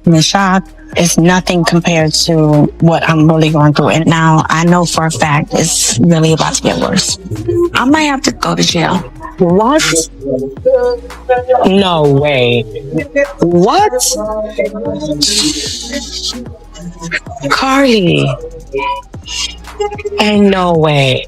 The shock is nothing compared to what I'm really going through. And now I know for a fact it's really about to get worse. I might have to go to jail. What? No way. What? Karlie. Ain't no way.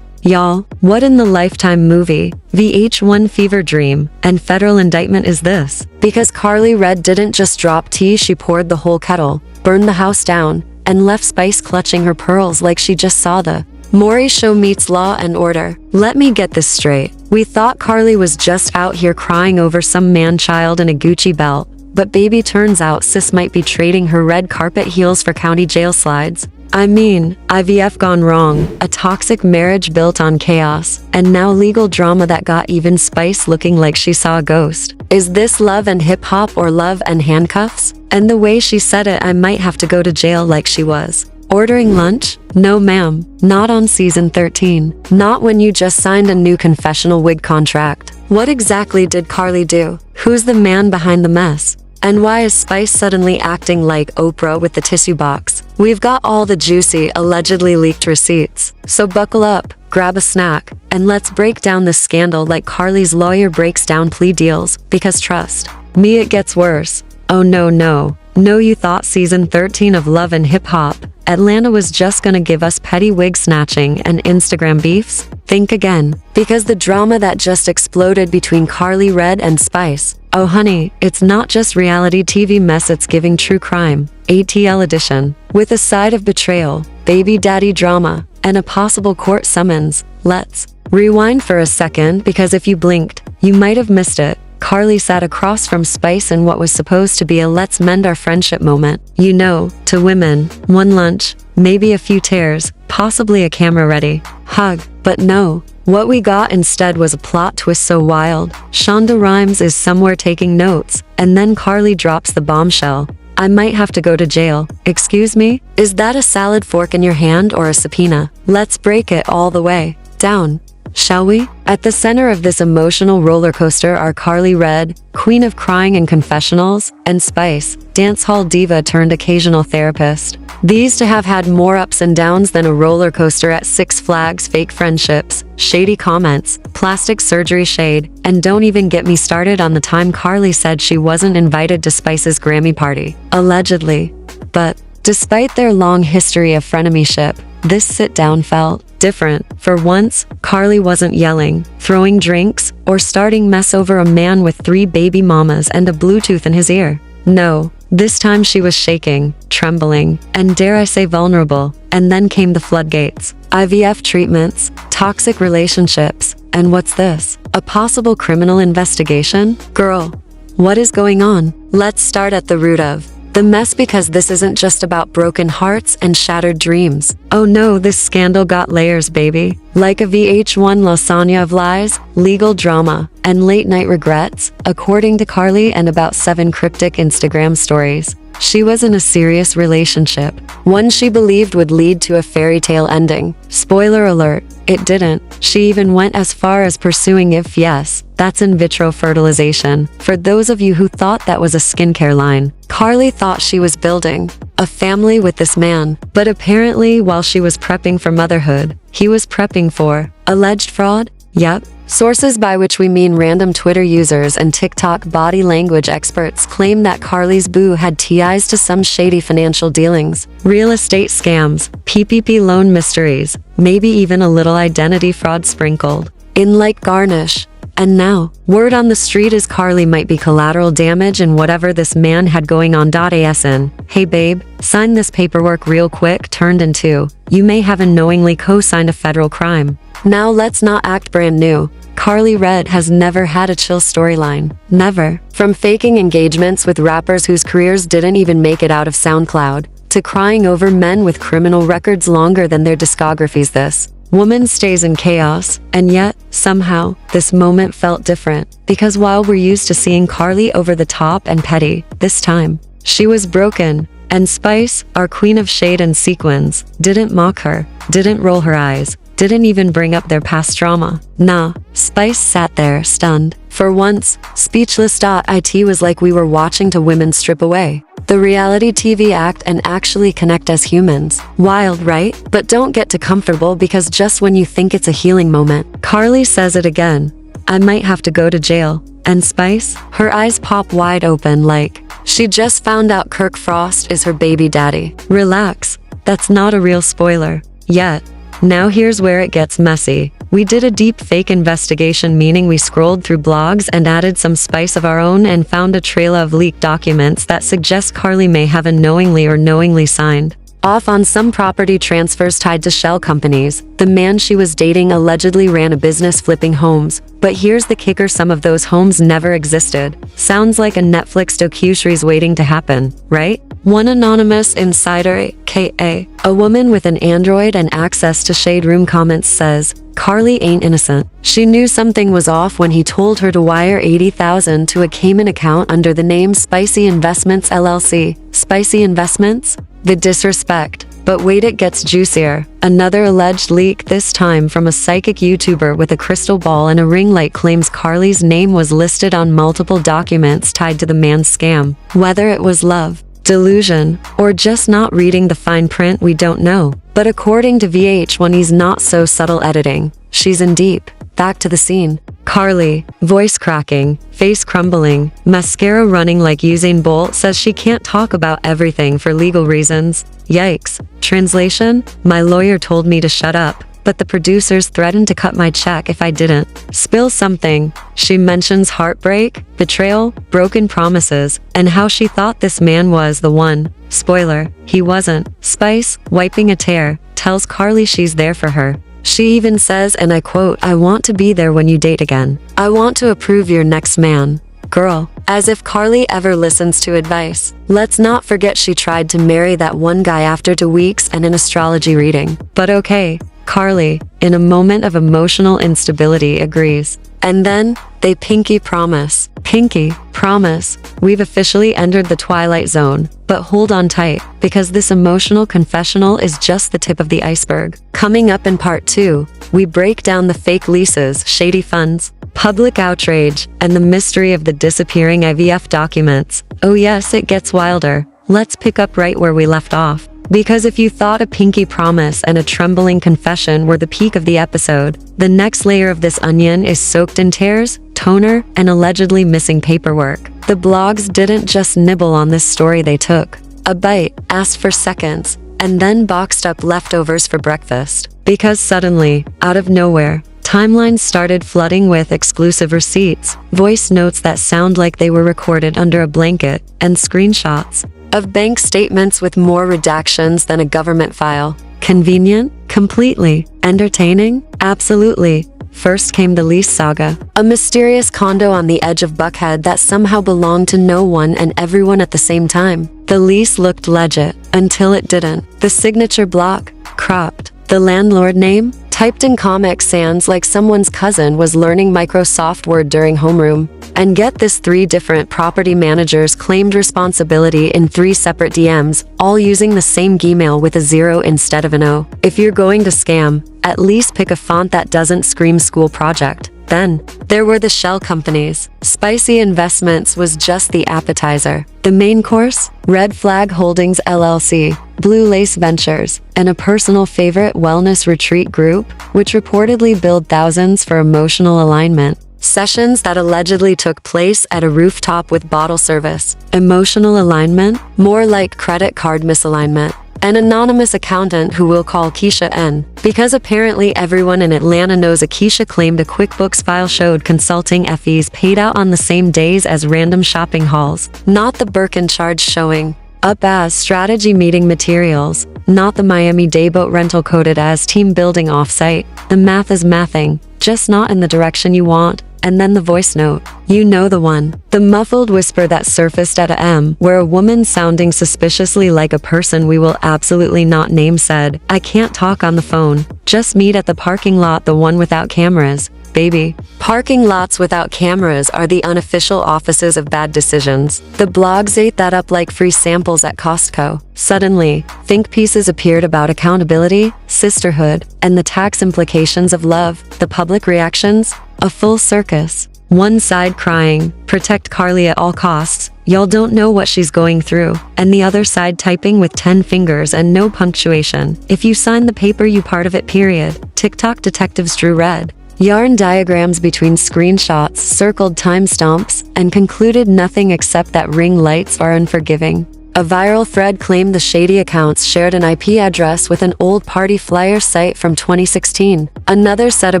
Y'all, what in the Lifetime movie, VH1 fever dream, and federal indictment is this? Because Karlie Redd didn't just drop tea, she poured the whole kettle, burned the house down, and left Spice clutching her pearls like she just saw the Maury show meets Law and Order. Let me get this straight. We thought Karlie was just out here crying over some man-child in a Gucci belt, but baby, turns out sis might be trading her red carpet heels for county jail slides. I mean, IVF gone wrong, a toxic marriage built on chaos, and now legal drama that got even Spice looking like she saw a ghost. Is this love and hip-hop or love and handcuffs? And the way she said it, I might have to go to jail like she was. Ordering lunch? No ma'am, not on season 13. Not when you just signed a new confessional wig contract. What exactly did Karlie do? Who's the man behind the mess? And why is Spice suddenly acting like Oprah with the tissue box? We've got all the juicy, allegedly leaked receipts. So buckle up, grab a snack, and let's break down this scandal like Karlie's lawyer breaks down plea deals, because trust me, it gets worse. Oh no, you thought season 13 of Love and Hip Hop Atlanta was just gonna give us petty wig snatching and Instagram beefs? Think again, because the drama that just exploded between Karlie Redd and Spice, oh honey, it's not just reality TV mess, it's giving true crime, ATL edition, with a side of betrayal, baby daddy drama, and a possible court summons. Let's rewind for a second, because if you blinked, you might have missed it. Karlie sat across from Spice in what was supposed to be a let's mend our friendship moment. You know, to women, one lunch, maybe a few tears, possibly a camera-ready hug. But no, what we got instead was a plot twist so wild. Shonda Rhimes is somewhere taking notes, and then Karlie drops the bombshell. I might have to go to jail. Excuse me? Is that a salad fork in your hand or a subpoena? Let's break it all the way down, shall we? At the center of this emotional roller coaster are Karlie Redd, queen of crying and confessionals, and Spice, dancehall diva turned occasional therapist. These to have had more ups and downs than a roller coaster at Six Flags, fake friendships, shady comments, plastic surgery shade, and don't even get me started on the time Karlie said she wasn't invited to Spice's Grammy party. Allegedly. But despite their long history of frenemyship, this sit-down felt different. For once, Karlie wasn't yelling, throwing drinks, or starting mess over a man with 3 baby mamas and a Bluetooth in his ear. No, this time she was shaking, trembling, and dare I say vulnerable. And then came the floodgates. IVF treatments, toxic relationships, and what's this? A possible criminal investigation? Girl, what is going on? Let's start at the root of the mess, because this isn't just about broken hearts and shattered dreams. Oh no, this scandal got layers, baby. Like a VH1 lasagna of lies, legal drama, and late night regrets, according to Karlie and about 7 cryptic Instagram stories. She was in a serious relationship, one she believed would lead to a fairy tale ending. Spoiler alert, it didn't. She even went as far as pursuing, if yes, that's in vitro fertilization. For those of you who thought that was a skincare line, Karlie thought she was building a family with this man, but apparently while she was prepping for motherhood, he was prepping for alleged fraud. Yep. Sources, by which we mean random Twitter users and TikTok body language experts, claim that Karlie's boo had ties to some shady financial dealings, real estate scams, PPP loan mysteries, maybe even a little identity fraud sprinkled in like garnish. And now, word on the street is Karlie might be collateral damage in whatever this man had going on. Asn. Hey babe, sign this paperwork real quick, turned into, you may have unknowingly co-signed a federal crime. Now let's not act brand new. Karlie Redd has never had a chill storyline. Never. From faking engagements with rappers whose careers didn't even make it out of SoundCloud, to crying over men with criminal records longer than their discographies, this woman stays in chaos. And yet, somehow, this moment felt different. Because while we're used to seeing Karlie over the top and petty, this time, she was broken. And Spice, our queen of shade and sequins, didn't mock her, didn't roll her eyes, didn't even bring up their past drama. Nah, Spice sat there, stunned. For once, speechless. It was like we were watching two women strip away the reality TV act and actually connect as humans. Wild, right? But don't get too comfortable, because just when you think it's a healing moment, Karlie says it again. I might have to go to jail. And Spice? Her eyes pop wide open like she just found out Kirk Frost is her baby daddy. Relax. That's not a real spoiler. Yet. Now here's where it gets messy. We did a deep fake investigation, meaning we scrolled through blogs and added some spice of our own and found a trail of leaked documents that suggest Karlie may have unknowingly or knowingly signed off on some property transfers tied to shell companies. The man she was dating allegedly ran a business flipping homes. But here's the kicker, some of those homes never existed. Sounds like a Netflix docuseries waiting to happen, right? One anonymous insider, aka a woman with an Android and access to Shade Room comments, says, Karlie ain't innocent. She knew something was off when he told her to wire $80,000 to a Cayman account under the name Spicy Investments LLC. Spicy Investments? The disrespect. But wait, it gets juicier. Another alleged leak, this time from a psychic YouTuber with a crystal ball and a ring light, claims Karlie's name was listed on multiple documents tied to the man's scam. Whether it was love, delusion, or just not reading the fine print, we don't know. But according to VH1, he's not so subtle editing. She's in deep. Back to the scene. Karlie, voice cracking, face crumbling, mascara running like Usain Bolt, says she can't talk about everything for legal reasons. Yikes. Translation: my lawyer told me to shut up, but the producers threatened to cut my check if I didn't spill something. She mentions heartbreak, betrayal, broken promises, and how she thought this man was the one. Spoiler, he wasn't. Spice, wiping a tear, tells Karlie she's there for her. She even says, and I quote, I want to be there when you date again. I want to approve your next man. Girl. As if Karlie ever listens to advice. Let's not forget she tried to marry that one guy after 2 weeks and an astrology reading. But okay, Karlie, in a moment of emotional instability, agrees. And then, they pinky promise. Pinky promise. We've officially entered the twilight zone. But hold on tight, because this emotional confessional is just the tip of the iceberg. Coming up in part 2, we break down the fake leases, shady funds, public outrage, and the mystery of the disappearing IVF documents. Oh yes, it gets wilder. Let's pick up right where we left off. Because if you thought a pinky promise and a trembling confession were the peak of the episode, the next layer of this onion is soaked in tears, toner, and allegedly missing paperwork. The blogs didn't just nibble on this story, they took a bite, asked for seconds, and then boxed up leftovers for breakfast. Because suddenly, out of nowhere, timelines started flooding with exclusive receipts, voice notes that sound like they were recorded under a blanket, and screenshots of bank statements with more redactions than a government file. Convenient? Completely. Entertaining? Absolutely. First came the lease saga, a mysterious condo on the edge of Buckhead that somehow belonged to no one and everyone at the same time. The lease looked legit, until it didn't. The signature block, cropped. The landlord name, typed in Comic Sans like someone's cousin was learning Microsoft Word during homeroom. And get this, 3 different property managers claimed responsibility in 3 separate DMs, all using the same Gmail with a 0 instead of an O. If you're going to scam, at least pick a font that doesn't scream school project. Then, there were the shell companies. Spicy Investments was just the appetizer. The main course? Red Flag Holdings LLC, Blue Lace Ventures, and a personal favorite, Wellness Retreat Group, which reportedly billed thousands for emotional alignment sessions that allegedly took place at a rooftop with bottle service. Emotional alignment? More like credit card misalignment. An anonymous accountant who we'll call Keisha N, because apparently everyone in Atlanta knows a Keisha, claimed a QuickBooks file showed consulting fees paid out on the same days as random shopping hauls, not the Birkin charge showing up as strategy meeting materials, not the Miami day boat rental coded as team building offsite. The math is mathing, just not in the direction you want. And then the voice note. You know the one. The muffled whisper that surfaced at a M, where a woman sounding suspiciously like a person we will absolutely not name said, I can't talk on the phone. Just meet at the parking lot, the one without cameras. baby. Parking lots without cameras are the unofficial offices of bad decisions. The blogs ate that up like free samples at Costco. Suddenly, think pieces appeared about accountability, sisterhood, and the tax implications of love. The public reactions? A full circus. One side crying, protect Karlie at all costs, y'all don't know what she's going through, and the other side typing with 10 fingers and no punctuation. If you sign the paper, you part of it, period. TikTok detectives drew red. Yarn diagrams between screenshots, circled timestamps, and concluded nothing except that ring lights are unforgiving. A viral thread claimed the shady accounts shared an IP address with an old party flyer site from 2016. Another set a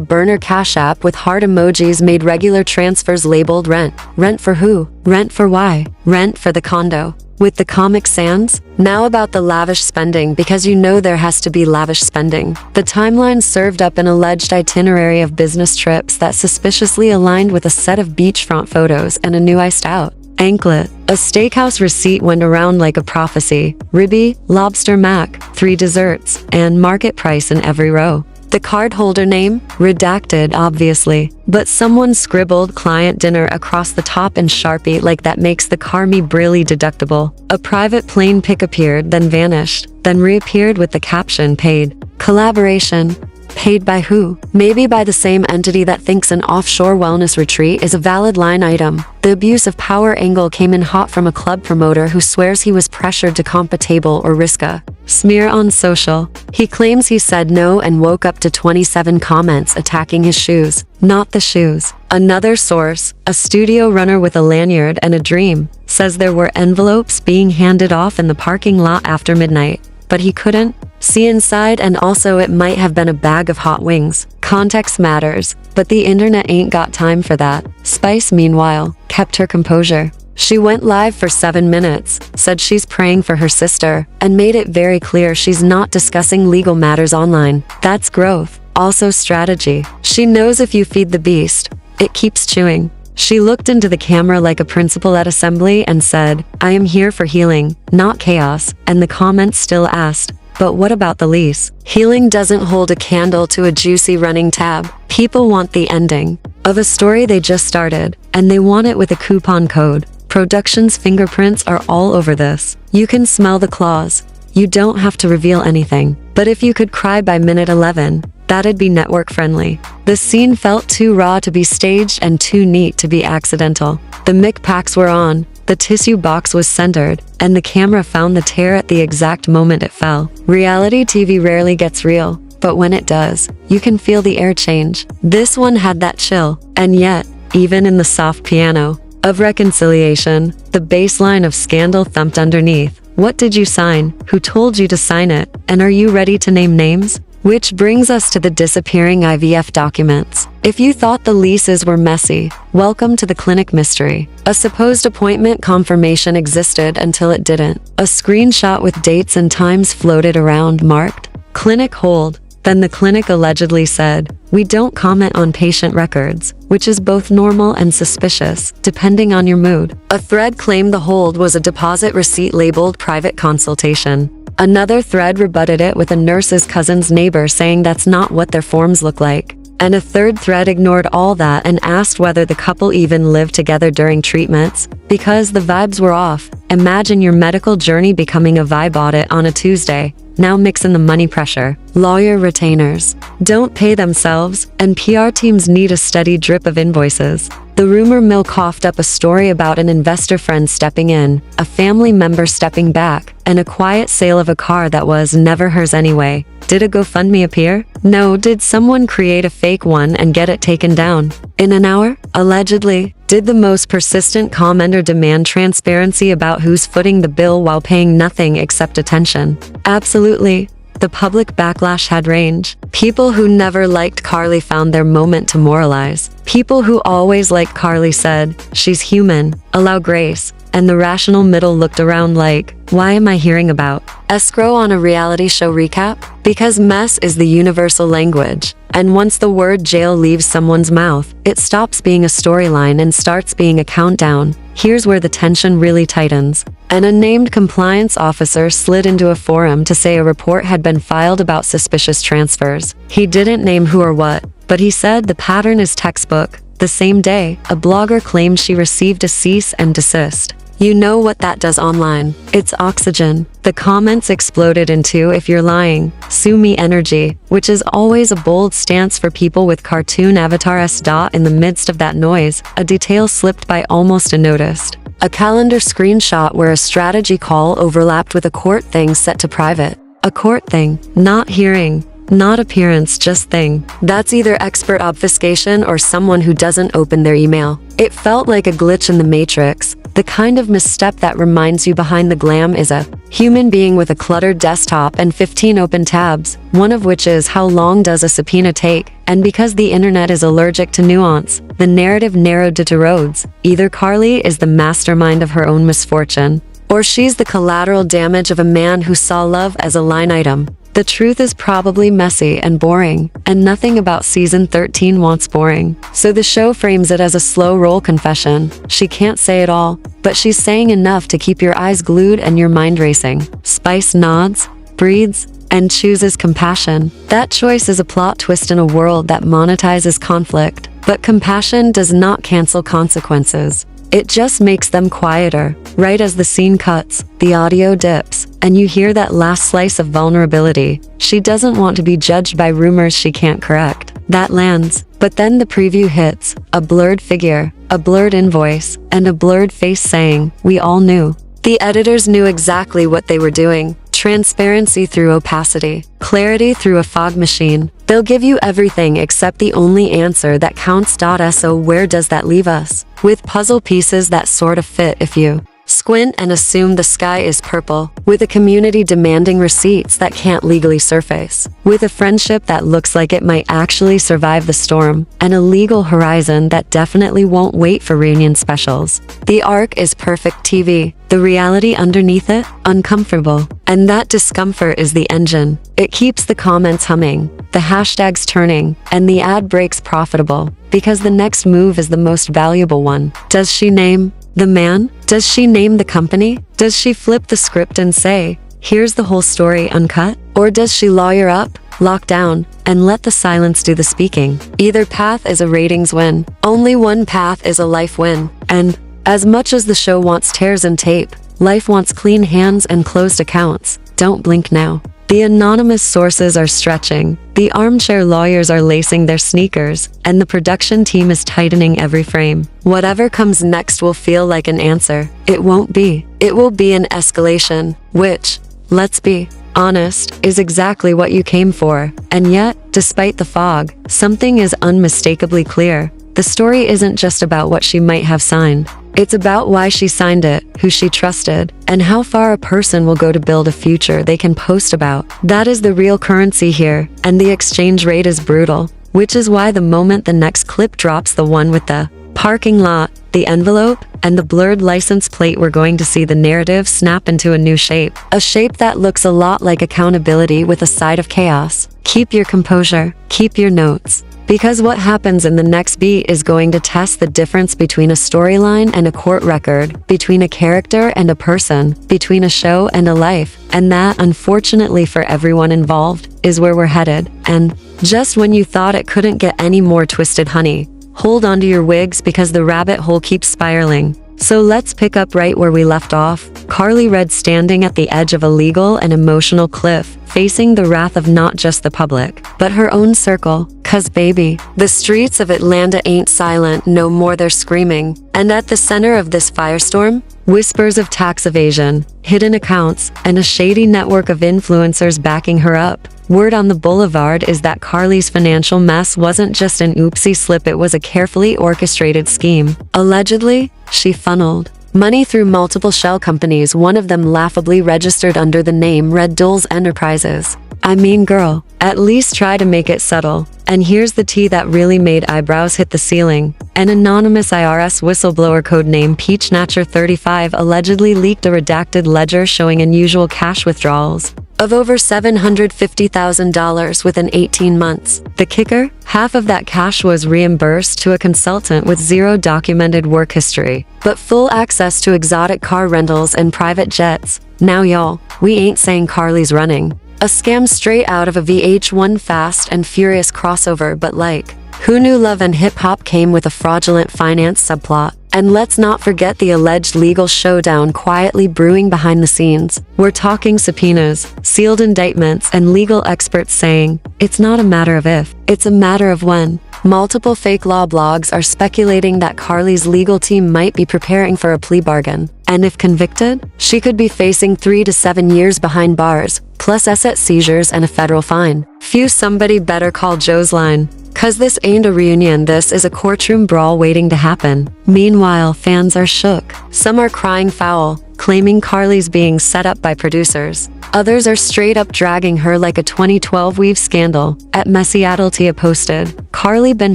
burner Cash App with heart emojis made regular transfers labeled rent. Rent for who? Rent for why? Rent for the condo. With the Comic Sans? Now about the lavish spending, because you know there has to be lavish spending. The timeline served up an alleged itinerary of business trips that suspiciously aligned with a set of beachfront photos and a new iced out anklet. A steakhouse receipt went around like a prophecy. Ribby, lobster mac, 3 desserts, and market price in every row. The cardholder name? Redacted, obviously. But someone scribbled client dinner across the top in Sharpie like that makes the Carmi Brilli deductible. A private plane pic appeared, then vanished, then reappeared with the caption paid. Collaboration. Paid by who? Maybe by the same entity that thinks an offshore wellness retreat is a valid line item. The abuse of power angle came in hot from a club promoter who swears he was pressured to comp a table or risk a smear on social. He claims he said no and woke up to 27 comments attacking his shoes, not the shoes. Another source, a studio runner with a lanyard and a dream, says there were envelopes being handed off in the parking lot after midnight, but he couldn't see inside, and also it might have been a bag of hot wings. Context matters, but the internet ain't got time for that. Spice, meanwhile, kept her composure. She went live for 7 minutes, said she's praying for her sister, and made it very clear she's not discussing legal matters online. That's growth. Also strategy. She knows if you feed the beast, it keeps chewing. She looked into the camera like a principal at assembly and said, I am here for healing, not chaos, and the comments still asked, but what about the lease? Healing doesn't hold a candle to a juicy running tab. People want the ending of a story they just started, and they want it with a coupon code. Production's fingerprints are all over this. You can smell the claws. You don't have to reveal anything. But if you could cry by minute 11, that'd be network friendly. The scene felt too raw to be staged and too neat to be accidental. The mic packs were on, the tissue box was centered, and the camera found the tear at the exact moment it fell. Reality TV rarely gets real, but when it does, you can feel the air change. This one had that chill, and yet, even in the soft piano of reconciliation, the bass line of scandal thumped underneath. What did you sign? Who told you to sign it? And are you ready to name names? Which brings us to the disappearing IVF documents. If you thought the leases were messy, welcome to the clinic mystery. A supposed appointment confirmation existed until it didn't. A screenshot with dates and times floated around marked clinic hold. Then the clinic allegedly said, we don't comment on patient records, which is both normal and suspicious, depending on your mood. A thread claimed the hold was a deposit receipt labeled private consultation. Another thread rebutted it with a nurse's cousin's neighbor saying that's not what their forms look like. And a third thread ignored all that and asked whether the couple even lived together during treatments, because the vibes were off. Imagine your medical journey becoming a vibe audit on a Tuesday. Now mix in the money pressure. Lawyer retainers don't pay themselves, and PR teams need a steady drip of invoices. The rumor mill coughed up a story about an investor friend stepping in, a family member stepping back, and a quiet sale of a car that was never hers anyway. Did a GoFundMe appear? No. Did someone create a fake one and get it taken down? In an hour? Allegedly. Did the most persistent commenter demand transparency about who's footing the bill while paying nothing except attention? Absolutely. The public backlash had range. People who never liked Karlie found their moment to moralize. People who always liked Karlie said, she's human, allow grace. And the rational middle looked around like, why am I hearing about escrow on a reality show recap? Because mess is the universal language. And once the word jail leaves someone's mouth, it stops being a storyline and starts being a countdown. Here's where the tension really tightens. An unnamed compliance officer slid into a forum to say a report had been filed about suspicious transfers. He didn't name who or what, but he said the pattern is textbook. The same day, a blogger claimed she received a cease and desist. You know what that does online. It's oxygen. The comments exploded into "if you're lying, sue me" energy, which is always a bold stance for people with cartoon avatars. In the midst of that noise, a detail slipped by almost unnoticed. A calendar screenshot where a strategy call overlapped with a court thing set to private. A court thing, not hearing, not appearance, just thing. That's either expert obfuscation or someone who doesn't open their email. It felt like a glitch in the matrix, the kind of misstep that reminds you behind the glam is a human being with a cluttered desktop and 15 open tabs, one of which is "how long does a subpoena take?" And because the internet is allergic to nuance, the narrative narrowed to two roads. Either Karlie is the mastermind of her own misfortune, or she's the collateral damage of a man who saw love as a line item. The truth is probably messy and boring, and nothing about season 13 wants boring. So the show frames it as a slow roll confession. She can't say it all, but she's saying enough to keep your eyes glued and your mind racing. Spice nods, breathes, and chooses compassion. That choice is a plot twist in a world that monetizes conflict. But compassion does not cancel consequences. It just makes them quieter. Right as the scene cuts, the audio dips, and you hear that last slice of vulnerability. She doesn't want to be judged by rumors she can't correct. That lands. But then the preview hits, a blurred figure, a blurred invoice, and a blurred face saying, "We all knew." The editors knew exactly what they were doing. Transparency through opacity, clarity through a fog machine. They'll give you everything except the only answer that counts. So where does that leave us? With puzzle pieces that sort of fit if you squint and assume the sky is purple, with a community demanding receipts that can't legally surface, with a friendship that looks like it might actually survive the storm, and a legal horizon that definitely won't wait for reunion specials. The arc is perfect TV. The reality underneath it, uncomfortable. And that discomfort is the engine. It keeps the comments humming, the hashtags turning, and the ad breaks profitable, because the next move is the most valuable one. Does she name the man? Does she name the company? Does she flip the script and say, "Here's the whole story uncut"? Or does she lawyer up, lock down, and let the silence do the speaking? Either path is a ratings win. Only one path is a life win. And as much as the show wants tears and tape, life wants clean hands and closed accounts. Don't blink now. The anonymous sources are stretching, the armchair lawyers are lacing their sneakers, and the production team is tightening every frame. Whatever comes next will feel like an answer. It won't be. It will be an escalation, which, let's be honest, is exactly what you came for. And yet, despite the fog, something is unmistakably clear. The story isn't just about what she might have signed. It's about why she signed it, who she trusted, and how far a person will go to build a future they can post about. That is the real currency here, and the exchange rate is brutal, which is why the moment the next clip drops, the one with the parking lot, the envelope, and the blurred license plate, we're going to see the narrative snap into a new shape. A shape that looks a lot like accountability with a side of chaos. Keep your composure, keep your notes. Because what happens in the next beat is going to test the difference between a storyline and a court record, between a character and a person, between a show and a life. And that, unfortunately for everyone involved, is where we're headed. And just when you thought it couldn't get any more twisted, honey, hold onto your wigs because the rabbit hole keeps spiraling. So let's pick up right where we left off. Karlie Redd standing at the edge of a legal and emotional cliff, facing the wrath of not just the public, but her own circle. 'Cause baby, the streets of Atlanta ain't silent no more, they're screaming. And at the center of this firestorm, whispers of tax evasion, hidden accounts, and a shady network of influencers backing her up. Word on the boulevard is that Karlie's financial mess wasn't just an oopsie slip, it was a carefully orchestrated scheme. Allegedly, she funneled money through multiple shell companies, one of them laughably registered under the name Red Dolls Enterprises. I mean, girl, at least try to make it subtle. And here's the tea that really made eyebrows hit the ceiling. An anonymous IRS whistleblower codenamed Peachnatcher35 allegedly leaked a redacted ledger showing unusual cash withdrawals of over $750,000 within 18 months. The kicker? Half of that cash was reimbursed to a consultant with zero documented work history, but full access to exotic car rentals and private jets. Now y'all, we ain't saying Karlie's running. A scam straight out of a VH1 Fast and Furious crossover, but like, who knew Love and Hip Hop came with a fraudulent finance subplot? And let's not forget the alleged legal showdown quietly brewing behind the scenes. We're talking subpoenas, sealed indictments, and legal experts saying, it's not a matter of if, it's a matter of when. Multiple fake law blogs are speculating that Karlie's legal team might be preparing for a plea bargain. And if convicted, she could be facing 3 to 7 years behind bars, plus asset seizures and a federal fine. Phew, somebody better call Joe's line. 'Cause this ain't a reunion, this is a courtroom brawl waiting to happen. Meanwhile, fans are shook. Some are crying foul, claiming Karlie's being set up by producers. Others are straight up dragging her like a 2012 weave scandal. At LHHATL posted, Karlie been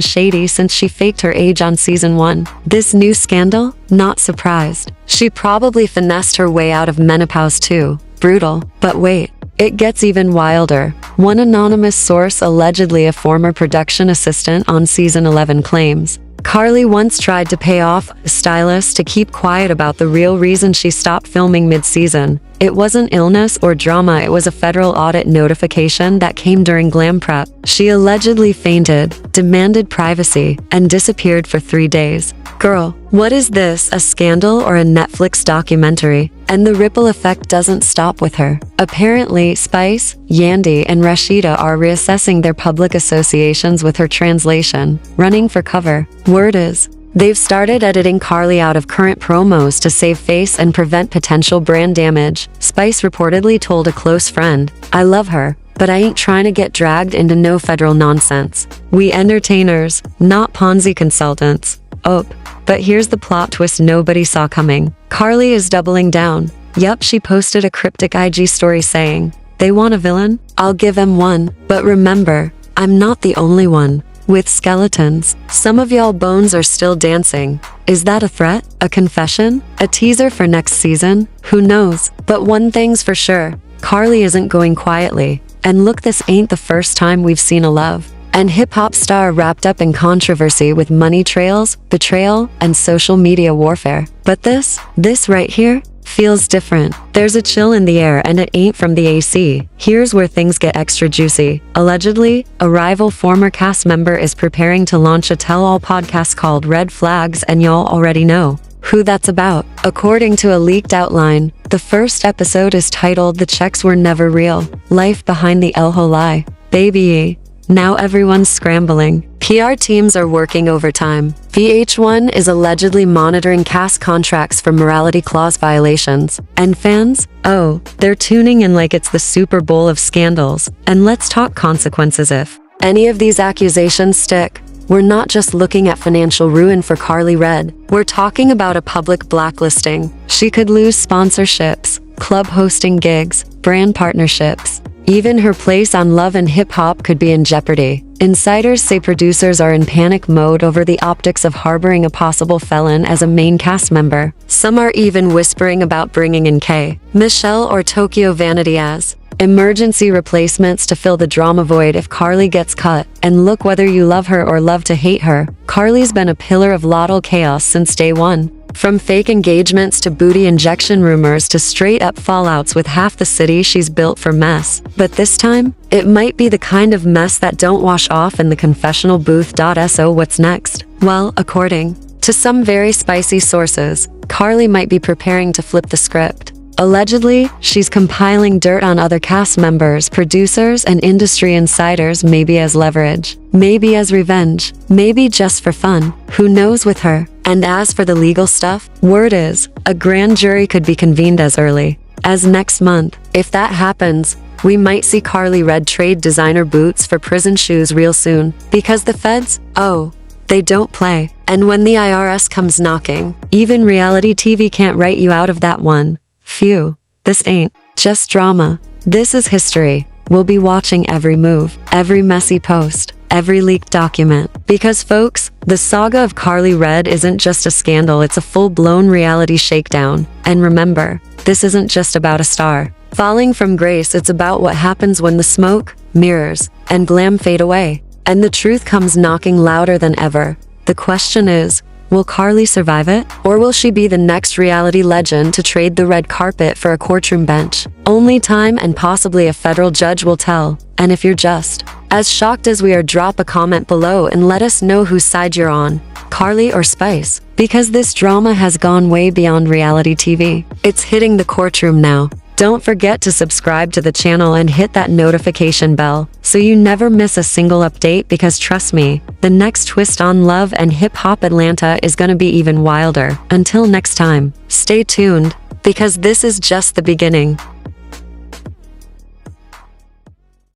shady since she faked her age on season 1. This new scandal? Not surprised. She probably finessed her way out of menopause too. Brutal. But wait. It gets even wilder. One anonymous source, allegedly a former production assistant on season 11, claims Karlie once tried to pay off a stylist to keep quiet about the real reason she stopped filming mid-season. It wasn't illness or drama, it was a federal audit notification that came during glam prep. She allegedly fainted, demanded privacy, and disappeared for 3 days. Girl, what is this, a scandal or a Netflix documentary? And the ripple effect doesn't stop with her. Apparently, Spice, Yandy, and Rashida are reassessing their public associations with her translation, running for cover. Word is, they've started editing Karlie out of current promos to save face and prevent potential brand damage. Spice reportedly told a close friend, I love her, but I ain't trying to get dragged into no federal nonsense. We entertainers, not Ponzi consultants. Oh, but here's the plot twist nobody saw coming. Karlie is doubling down. Yup, she posted a cryptic IG story saying, they want a villain? I'll give them one. But remember, I'm not the only one. With skeletons, some of y'all bones are still dancing. Is that a threat? A confession? A teaser for next season? Who knows? But one thing's for sure, Karlie isn't going quietly. And look, this ain't the first time we've seen a love and hip-hop star wrapped up in controversy with money trails, betrayal, and social media warfare. But this right here, feels different. There's a chill in the air and it ain't from the AC. Here's where things get extra juicy. Allegedly, a rival former cast member is preparing to launch a tell-all podcast called Red Flags, and y'all already know who that's about. According to a leaked outline, the first episode is titled The Checks Were Never Real, Life Behind the LHHATL. Baby. Now everyone's scrambling. PR teams are working overtime. VH1 is allegedly monitoring cast contracts for morality clause violations. And fans? Oh, they're tuning in like it's the Super Bowl of scandals. And let's talk consequences if any of these accusations stick. We're not just looking at financial ruin for Karlie Redd. We're talking about a public blacklisting. She could lose sponsorships, club hosting gigs, brand partnerships. Even her place on Love and Hip Hop could be in jeopardy. Insiders say producers are in panic mode over the optics of harboring a possible felon as a main cast member. Some are even whispering about bringing in K. Michelle or Tokyo Vanity as emergency replacements to fill the drama void if Karlie gets cut. And look, whether you love her or love to hate her, Karlie's been a pillar of LHHATL chaos since day one. From fake engagements to booty injection rumors to straight-up fallouts with half the city she's built for mess. But this time, it might be the kind of mess that don't wash off in the confessional booth. So what's next? Well, according to some very spicy sources, Karlie might be preparing to flip the script. Allegedly, she's compiling dirt on other cast members, producers, and industry insiders, maybe as leverage, maybe as revenge, maybe just for fun. Who knows with her? And as for the legal stuff, word is, a grand jury could be convened as early as next month. If that happens, we might see Karlie Redd trade designer boots for prison shoes real soon. Because the feds, oh, they don't play. And when the IRS comes knocking, even reality TV can't write you out of that one. Phew, this ain't just drama. This is history. We'll be watching every move, every messy post, every leaked document. Because folks, the saga of Karlie Redd isn't just a scandal, it's a full-blown reality shakedown. And remember, this isn't just about a star falling from grace, it's about what happens when the smoke, mirrors, and glam fade away, and the truth comes knocking louder than ever. The question is, Will Karlie survive it? Or will she be the next reality legend to trade the red carpet for a courtroom bench? Only time and possibly a federal judge will tell. And if you're just as shocked as we are, drop a comment below and let us know whose side you're on, Karlie or Spice. Because this drama has gone way beyond reality TV. It's hitting the courtroom now. Don't forget to subscribe to the channel and hit that notification bell so you never miss a single update, because trust me, the next twist on Love and Hip Hop Atlanta is gonna be even wilder. Until next time, stay tuned, because this is just the beginning.